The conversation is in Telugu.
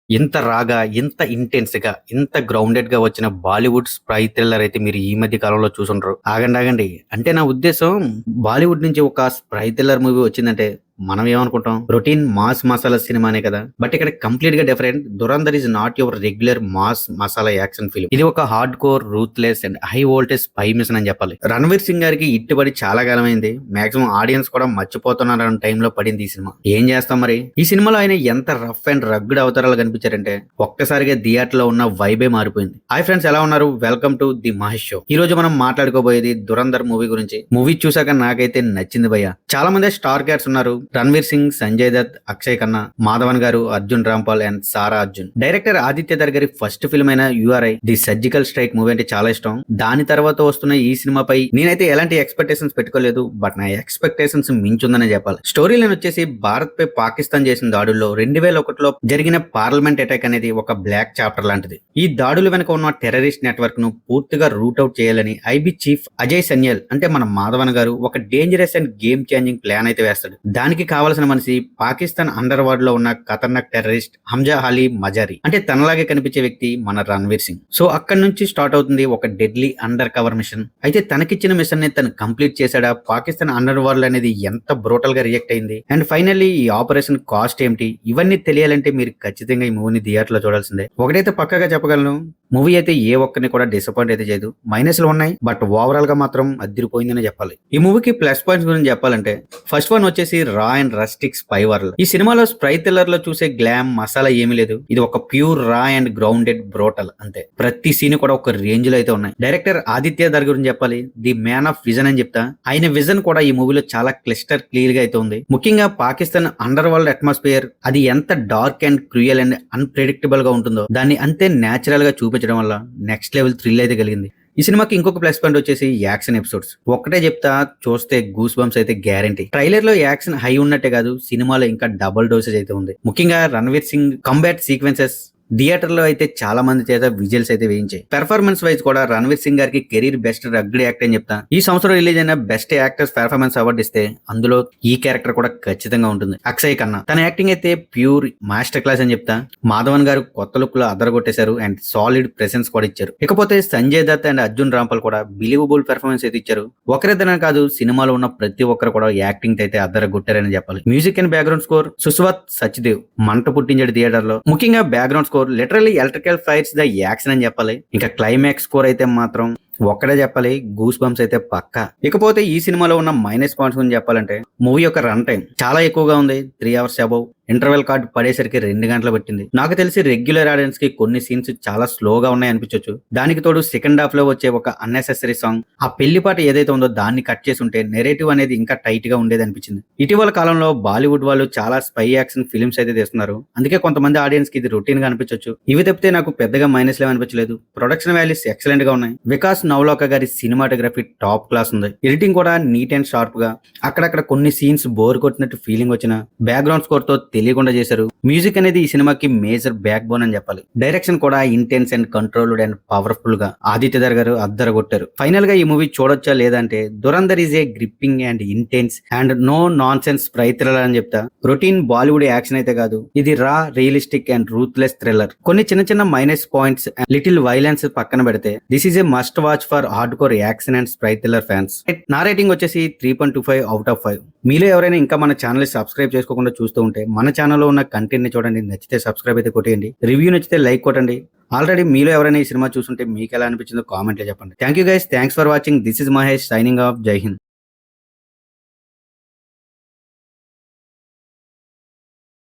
ఇంత రాగా, ఇంత ఇంటెన్స్‌గా, ఇంత గ్రౌండెడ్‌గా వచ్చిన బాలీవుడ్ స్పై థ్రిల్లర్ అయితే మీరు ఈ మధ్య కాలంలో చూసుండరు. ఆగండి. అంటే నా ఉద్దేశం బాలీవుడ్ నుంచి ఒక స్పై థ్రిల్లర్ మూవీ వచ్చిందంటే మనం ఏమనుకుంటాం? రొటీన్ మాస్ మసాలా సినిమానే కదా! బట్ ఇక్కడ కంప్లీట్‌గా different. 'Dhurandhar' is not your regular mass masala action film. ఇది ఒక hardcore, ruthless and high voltage spy mission అని చెప్పాలి. 'రణ్వీర్ సింగ్' గారికి హిట్ పడి చాలా కాలమైంది. మాక్సిమం ఆడియన్స్ కూడా మర్చిపోతున్నారన్న టైంలో పడింది ఈ సినిమా. ఏం చేస్తాం మరి? ఈ సినిమాలో ఆయన ఎంత రఫ్ అండ్ రగ్డ్ అవతారాలు కనిపించారంటే ఒక్కసారిగా థియేటర్‌లో ఉన్న వైబే మారిపోయింది. హాయ్ ఫ్రెండ్స్, ఎలా ఉన్నారు? Welcome to the Mahesh show. ఈ రోజు మనం మాట్లాడుకోబోయేది 'దురంధర్' మూవీ గురించి. మూవీ చూసాక నాకైతే నచ్చింది భయ్య. చాలా మంది స్టార్ క్యాట్స్ ఉన్నారు. రణ్వీర్ సింగ్, సంజయ్ దత్, అక్షయ్ ఖన్నా, మాధవన్ గారు, అర్జున్ రాంపాల్ అండ్ సారా అర్జున్. డైరెక్టర్ ఆదిత్య ధర్ గారి ఫస్ట్ ఫిల్మ్ అయిన Uri the surgical strike movie అంటే చాలా ఇష్టం. దాని తర్వాత వస్తున్న ఈ సినిమాపై నేనైతే ఎలాంటి ఎక్స్పెక్టేషన్స్ పెట్టుకోలేదు. బట్ నా ఎక్స్పెక్టేషన్స్ మించుందనే చెప్పాలి. స్టోరీ లైన్ వచ్చేసి భారత్ పై పాకిస్తాన్ చేసిన దాడుల్లో 2001లో జరిగిన పార్లమెంట్ అటాక్ అనేది ఒక బ్లాక్ చాప్టర్ లాంటిది. ఈ దాడుల వెనుక ఉన్న టెర్రరిస్ట్ నెట్వర్క్ ను పూర్తిగా రూట్ అవుట్ చేయాలని ఐబీ చీఫ్ అజయ్ సన్యాల్ అంటే మన మాధవన్ గారు ఒక dangerous and game changing plan అయితే వేస్తాడు. దానికి కావాల్సిన మనిషి పాకిస్తాన్ అండర్ వరల్డ్ లో ఉన్న ఖతర్నాక్ టెర్రరిస్ట్ హంజా అలీ మజారి. అంటే తనలాగే కనిపించే వ్యక్తి మన రణ్వీర్ సింగ్. సో అక్కడి నుంచి స్టార్ట్ అవుతుంది ఒక డెడ్లీ అండర్ కవర్ మిషన్. అయితే తనకిచ్చిన మిషన్ ని తను కంప్లీట్ చేశాడా? పాకిస్తాన్ అండర్ వరల్డ్ అనేది ఎంత బ్రూటల్ గా రియాక్ట్ అయింది? అండ్ ఫైనల్లీ ఈ ఆపరేషన్ కాస్ట్ ఏమిటి? ఇవన్నీ తెలియాలంటే మీరు ఖచ్చితంగా ఈ మూవీని థియేటర్ లో చూడాల్సిందే. ఒకటైతే పక్కగా చెప్పగలను, మూవీ అయితే ఏ ఒక్కరిని కూడా డిసప్పాయింట్ అయితే చేయదు. మైనస్లు ఉన్నాయి, బట్ ఓవరాల్ గా మాత్రం అదిరిపోయిందని చెప్పాలి. ఈ మూవీకి ప్లస్ పాయింట్స్ గురించి చెప్పాలంటే ఫస్ట్ వన్ వచ్చేసి రా అండ్ రస్టిక్ స్పై వరల్డ్. ఈ సినిమాలో స్పై థ్రిల్లర్ లో చూసే గ్లామ్ మసాలా ఏమీ లేదు. ఇది ఒక pure raw and grounded brutal అంతే. ప్రతి సీన్ కూడా ఒక రేంజ్ లో అయితే ఉన్నాయి. డైరెక్టర్ ఆదిత్య ధర్ గురించి చెప్పాలి, ది మ్యాన్ ఆఫ్ విజన్ అని చెప్తా. ఆయన విజన్ కూడా ఈ మూవీలో చాలా క్లిస్టర్ క్లియర్ గా అయితే ఉంది. ముఖ్యంగా పాకిస్తాన్ అండర్ వరల్డ్ అట్మాస్ఫియర్ అది ఎంత dark and cruel and unpredictable గా ఉంటుందో దాన్ని అంతే నేచురల్ గా చూపించడం వల్ల నెక్స్ట్ లెవెల్ థ్రిల్ అయితే కలిగింది. ఈ సినిమాకి ఇంకొక ప్లస్ పాయింట్ వచ్చేసి యాక్షన్ ఎపిసోడ్స్. ఒక్కటే చెప్తా, చూస్తే గూస్ బంప్స్ అయితే గ్యారంటీ. ట్రైలర్ లో యాక్షన్ హై ఉన్నట్టే కాదు, సినిమాలో ఇంకా డబుల్ డోసేజ్ అయితే ఉంది. ముఖ్యంగా Ranveer Singh combat sequences theatre లో అయితే చాలా మంది చేత విజువల్స్ అయితే వేయించాయి. పెర్ఫార్మెన్స్ వైజ్ కూడా రణ్వీర్ సింగ్ గారికి కెరీర్ బెస్ట్ రగ్డ్ యాక్టర్ అని చెప్తా. ఈ సంవత్సరం రిలీజ్ అయిన బెస్ట్ యాక్టర్స్ పెర్ఫార్మెన్స్ అవార్డు ఇస్తే అందులో ఈ క్యారెక్టర్ కూడా ఖచ్చితంగా ఉంటుంది. అక్షయ్ ఖన్నా తన యాక్టింగ్ అయితే ప్యూర్ మాస్టర్ క్లాస్ అని చెప్తా. మాధవన్ గారు కొత్త లుక్ లో అదరగొట్టేశారు అండ్ సాలిడ్ ప్రెసెన్స్ కూడా ఇచ్చారు. ఇకపోతే సంజయ్ దత్ అండ్ అర్జున్ రాంపాల్ కూడా బిలీవబుల్ పెర్ఫార్మెన్స్ అయితే ఇచ్చారు. ఒకరిద్దరనే కాదు, సినిమాలో ఉన్న ప్రతి ఒక్కరు కూడా యాక్టింగ్ అయితే అదరగొట్టారని చెప్పాలి. Music and background score Suswath Sachdev మంట పుట్టించాడు థియేటర్ లో. ముఖ్యంగా background score literally electrical fights the action అని చెప్పాలి. ఇంకా క్లైమాక్స్ స్కోర్ అయితే మాత్రం ఒక్కడే చెప్పాలి, గూస్ బంప్స్ అయితే పక్కా. ఇకపోతే ఈ సినిమాలో ఉన్న మైనస్ పాయింట్స్ గురించి చెప్పాలంటే మూవీ యొక్క రన్ టైం చాలా ఎక్కువగా ఉంది. 3 hours అబౌవ్. ఇంటర్వెల్ కార్డ్ పడేసరికి 2 గంటలు పట్టింది. నాకు తెలిసి రెగ్యులర్ ఆడియన్స్ కి కొన్ని సీన్స్ చాలా స్లోగా ఉన్నాయి అనిపించవచ్చు. దానికి తోడు సెకండ్ హాఫ్ లో వచ్చే ఒక అన్నెసెసరీ సాంగ్, ఆ పెళ్లి పాట ఏదైతే ఉందో దాన్ని కట్ చేసి ఉంటే నెరేటివ్ అనేది ఇంకా టైట్ గా ఉండేది అనిపించింది. ఇటీవల కాలంలో బాలీవుడ్ వాళ్ళు చాలా స్పై యాక్షన్ ఫిల్మ్స్ అయితే తీస్తున్నారు. అందుకే కొంతమంది ఆడియన్స్ కి ఇది రొటీన్ గా అనిపించవచ్చు. ఇవి తప్పితే నాకు పెద్దగా మైనస్ లేవు అనిపించలేదు. ప్రొడక్షన్ వాల్యూస్ ఎక్సలెంట్ గా ఉన్నాయి. వికాస్ నవలోక గారి సినిమాటోగ్రఫీ టాప్ క్లాస్ ఉంది. ఎడిటింగ్ కూడా నీట్ అండ్ షార్ప్ గా. అక్కడక్కడ కొన్ని సీన్స్ బోర్ కొట్టినట్టు ఫీలింగ్ వచ్చిన బ్యాక్గ్రౌండ్ స్కోర్ తో తెలియకుండా చేశారు. మ్యూజిక్ అనేది ఈ సినిమాకి మేజర్ బ్యాక్ బోన్ అని చెప్పాలి. డైరెక్షన్ కూడా intense and controlled and powerful గా ఆదిత్య ధర్ గారు అద్దరగొట్టారు. ఫైనల్ గా ఈ మూవీ చూడొచ్చా లేదంటే Dhurandhar is a gripping and intense and no nonsense spy thriller అని చెప్తా. రొటీన్ బాలీవుడ్ యాక్షన్ అయితే కాదు, ఇది రా రియలిస్టిక్ అండ్ రూత్లెస్ థ్రిల్లర్. కొన్ని చిన్న minus points and little violence పక్కన పెడితే this is a must watch for hard core action and spy thriller fans. నా రేటింగ్ వచ్చేసి 3.25 out of 5. మీలో ఎవరైనా ఇంకా మన ఛానల్ సబ్స్క్రైబ్ చేసుకోకుండా చూస్తూ ఉంటే మన ఛానల్లో ఉన్న కంటెంట్ ని చూడండి. నచ్చితే సబ్స్క్రైబ్ అయితే కొట్టేయండి. రివ్యూ నచ్చితే లైక్ కొట్టండి. ఆల్రెడీ మీలో ఎవరైనా ఈ సినిమా చూస్తుంటే మీకు ఎలా అనిపించిందో కామెంట్లో చెప్పండి. Thank you guys, thanks for watching. This is Mahesh signing off. జై హింద్.